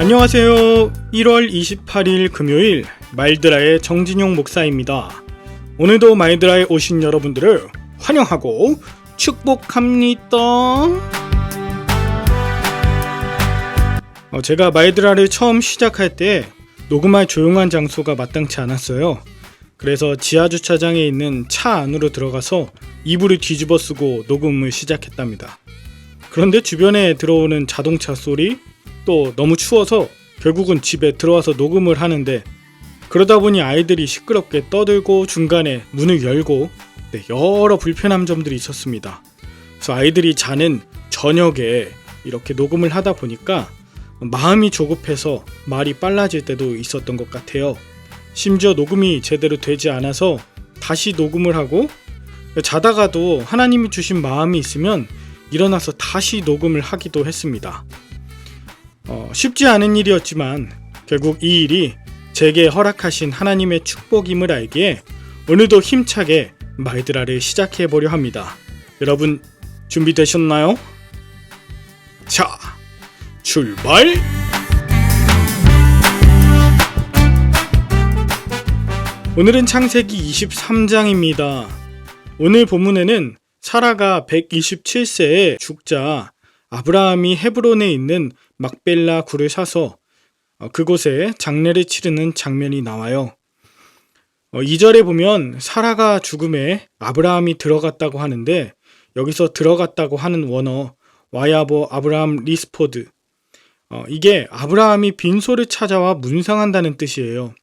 안녕하세요. 1월 28일 금요일 말드라의 정진용 목사입니다. 오늘도 말드라에 오신 여러분들을 환영하고 축복합니다. 제가 말드라를 처음 시작할 때 녹음할 조용한 장소가 마땅치 않았어요. 그래서 지하주차장에 있는 차 안으로 들어가서 이불을 뒤집어 쓰고 녹음을 시작했답니다. 그런데 주변에 들어오는 자동차 소리, 또 너무 추워서 결국은 집에 들어와서 녹음을 하는데, 그러다 보니 아이들이 시끄럽게 떠들고 중간에 문을 열고 여러 불편한 점들이 있었습니다. 그래서 아이들이 자는 저녁에 이렇게 녹음을 하다 보니까 마음이 조급해서 말이 빨라질 때도 있었던 것 같아요. 심지어 녹음이 제대로 되지 않아서 다시 녹음을 하고, 자다가도 하나님이 주신 마음이 있으면 일어나서 다시 녹음을 하기도 했습니다. 쉽지 않은 일이었지만 결국 이 일이 제게 허락하신 하나님의 축복임을 알기에 오늘도 힘차게 말드라를 시작해보려 합니다. 여러분 준비되셨나요? 자, 출발! 오늘은 창세기 23장입니다. 오늘 본문에는 사라가 127세에 죽자 아브라함이 헤브론에 있는 막벨라 굴을 사서 그곳에 장례를 치르는 장면이 나와요. 2절에 보면 사라가 죽음에 아브라함이 들어갔다고 하는데, 여기서 들어갔다고 하는 원어 와야보 아브라함 리스포드, 이게 아브라함이 빈소를 찾아와 문상한다는 뜻이에요.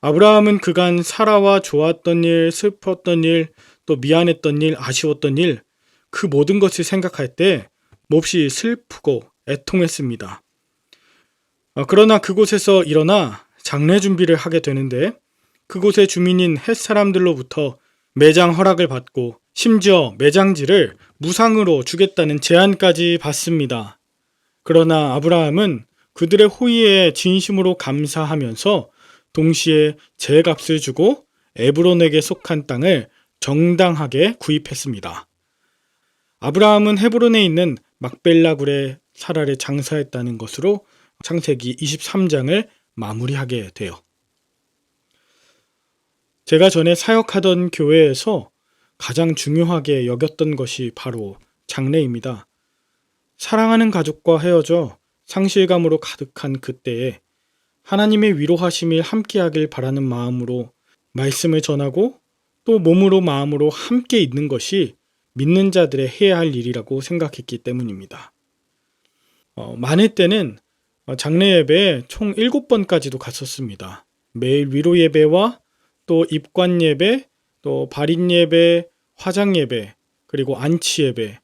아브라함은 그간 사라와 좋았던 일, 슬펐던 일, 또 미안했던 일, 아쉬웠던 일, 그 모든 것을 생각할 때 몹시 슬프고 애통했습니다. 그러나 그곳에서 일어나 장례 준비를 하게 되는데, 그곳의 주민인 헷 사람들로부터 매장 허락을 받고 심지어 매장지를 무상으로 주겠다는 제안까지 받습니다. 그러나 아브라함은 그들의 호의에 진심으로 감사하면서 동시에 제값을 주고 에브론에게 속한 땅을 정당하게 구입했습니다. 아브라함은 헤브론에 있는 막벨라 굴에 사라를 장사했다는 것으로 창세기 23장을 마무리하게 돼요. 제가 전에 사역하던 교회에서 가장 중요하게 여겼던 것이 바로 장례입니다. 사랑하는 가족과 헤어져 상실감으로 가득한 그때에 하나님의 위로하심이 함께하길 바라는 마음으로 말씀을 전하고 또 몸으로 마음으로 함께 있는 것이 믿는 자들의 해야 할 일이라고 생각했기 때문입니다. 많을 때는 장례 예배에 총 7번까지도 갔었습니다. 매일 위로 예배와 또 입관 예배, 또 발인 예배, 화장 예배, 그리고 안치 예배,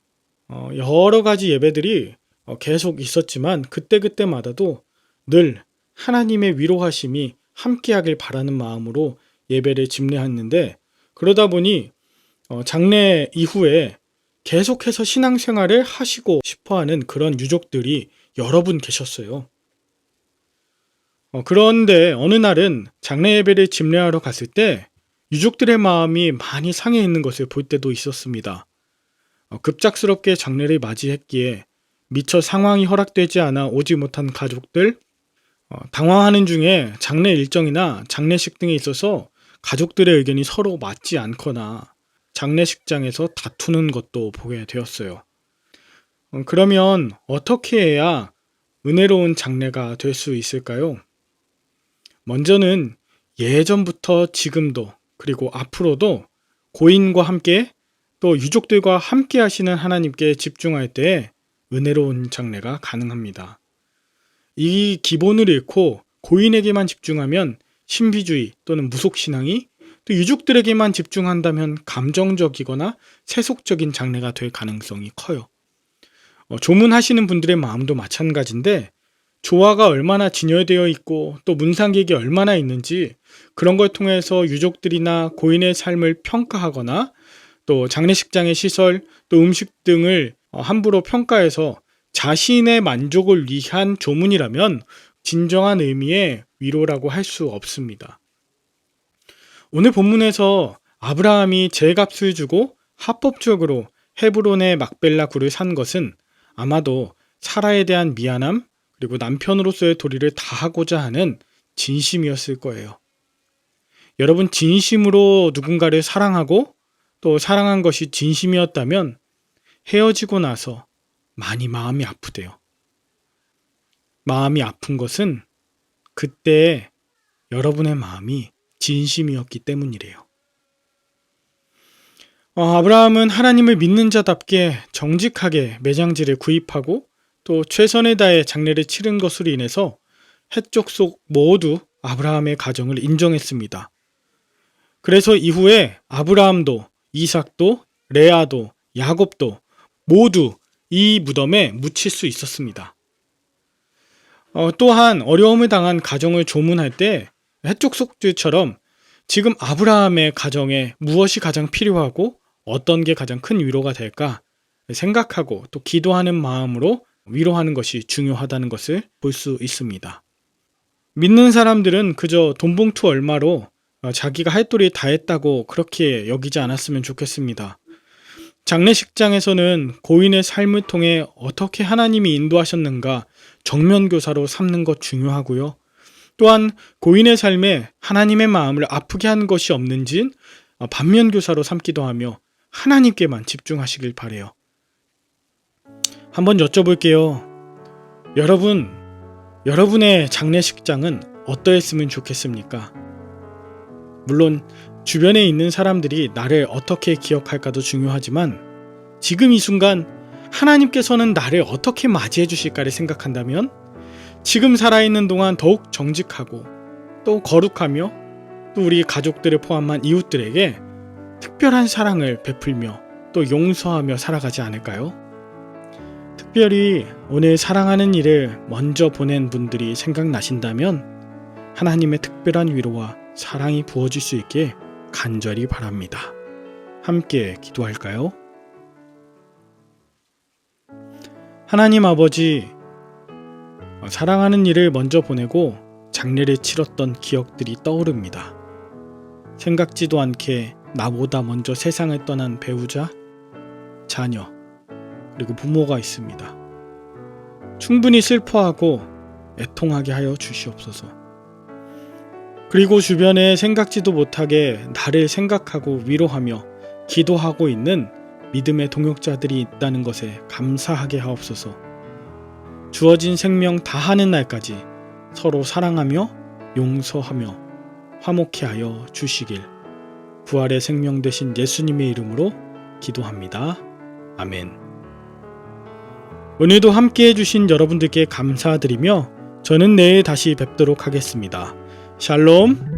여러 가지 예배들이 계속 있었지만 그때그때마다도 늘 하나님의 위로하심이 함께하길 바라는 마음으로 예배를 집례했는데, 그러다 보니 장례 이후에 계속해서 신앙생활을 하시고 싶어하는 그런 유족들이 여러 분 계셨어요. 그런데 어느 날은 장례 예배를 집례하러 갔을 때 유족들의 마음이 많이 상해 있는 것을 볼 때도 있었습니다. 급작스럽게 장례를 맞이했기에 미처 상황이 허락되지 않아 오지 못한 가족들, 당황하는 중에 장례 일정이나 장례식 등에 있어서 가족들의 의견이 서로 맞지 않거나 장례식장에서 다투는 것도 보게 되었어요. 그러면 어떻게 해야 은혜로운 장례가 될 수 있을까요? 먼저는 예전부터 지금도 그리고 앞으로도 고인과 함께 또 유족들과 함께 하시는 하나님께 집중할 때 은혜로운 장례가 가능합니다. 이 기본을 잃고 고인에게만 집중하면 신비주의 또는 무속신앙이, 또 유족들에게만 집중한다면 감정적이거나 세속적인 장례가 될 가능성이 커요. 조문하시는 분들의 마음도 마찬가지인데, 조화가 얼마나 진열되어 있고 또 문상객이 얼마나 있는지, 그런 걸 통해서 유족들이나 고인의 삶을 평가하거나 또 장례식장의 시설, 또 음식 등을 함부로 평가해서 자신의 만족을 위한 조문이라면 진정한 의미의 위로라고 할 수 없습니다. 오늘 본문에서 아브라함이 제값을 주고 합법적으로 헤브론의 막벨라 굴을 산 것은 아마도 사라에 대한 미안함, 그리고 남편으로서의 도리를 다하고자 하는 진심이었을 거예요. 여러분, 진심으로 누군가를 사랑하고 또 사랑한 것이 진심이었다면 헤어지고 나서 많이 마음이 아프대요. 마음이 아픈 것은 그때 여러분의 마음이 진심이었기 때문이래요. 아브라함은 하나님을 믿는 자답게 정직하게 매장지를 구입하고 또 최선을 다해 장례를 치른 것으로 인해서 해족속 모두 아브라함의 가정을 인정했습니다. 그래서 이후에 아브라함도 이삭도 레아도 야곱도 모두 이 무덤에 묻힐 수 있었습니다. 또한 어려움을 당한 가정을 조문할 때 해족속들처럼 지금 아브라함의 가정에 무엇이 가장 필요하고 어떤 게 가장 큰 위로가 될까 생각하고 또 기도하는 마음으로 위로하는 것이 중요하다는 것을 볼 수 있습니다. 믿는 사람들은 그저 돈봉투 얼마로 자기가 할 도리 다 했다고 그렇게 여기지 않았으면 좋겠습니다. 장례식장에서는 고인의 삶을 통해 어떻게 하나님이 인도하셨는가 정면교사로 삼는 것 중요하고요. 또한 고인의 삶에 하나님의 마음을 아프게 한 것이 없는지 반면교사로 삼기도 하며 하나님께만 집중하시길 바라요. 한번 여쭤볼게요. 여러분의 장례식장은 어떠했으면 좋겠습니까? 물론 주변에 있는 사람들이 나를 어떻게 기억할까도 중요하지만 지금 이 순간 하나님께서는 나를 어떻게 맞이해 주실까를 생각한다면 지금 살아있는 동안 더욱 정직하고 또 거룩하며 또 우리 가족들을 포함한 이웃들에게 특별한 사랑을 베풀며 또 용서하며 살아가지 않을까요? 특별히 오늘 사랑하는 이를 먼저 보낸 분들이 생각나신다면 하나님의 특별한 위로와 사랑이 부어질 수 있게 간절히 바랍니다. 함께 기도할까요? 하나님 아버지, 사랑하는 이를 먼저 보내고 장례를 치렀던 기억들이 떠오릅니다. 생각지도 않게 나보다 먼저 세상을 떠난 배우자, 자녀, 그리고 부모가 있습니다. 충분히 슬퍼하고 애통하게 하여 주시옵소서. 그리고 주변에 생각지도 못하게 나를 생각하고 위로하며 기도하고 있는 믿음의 동역자들이 있다는 것에 감사하게 하옵소서. 주어진 생명 다하는 날까지 서로 사랑하며 용서하며 화목케 하여 주시길 부활의 생명 되신 예수님의 이름으로 기도합니다. 아멘. 오늘도 함께 해주신 여러분들께 감사드리며 저는 내일 다시 뵙도록 하겠습니다. 샬롬.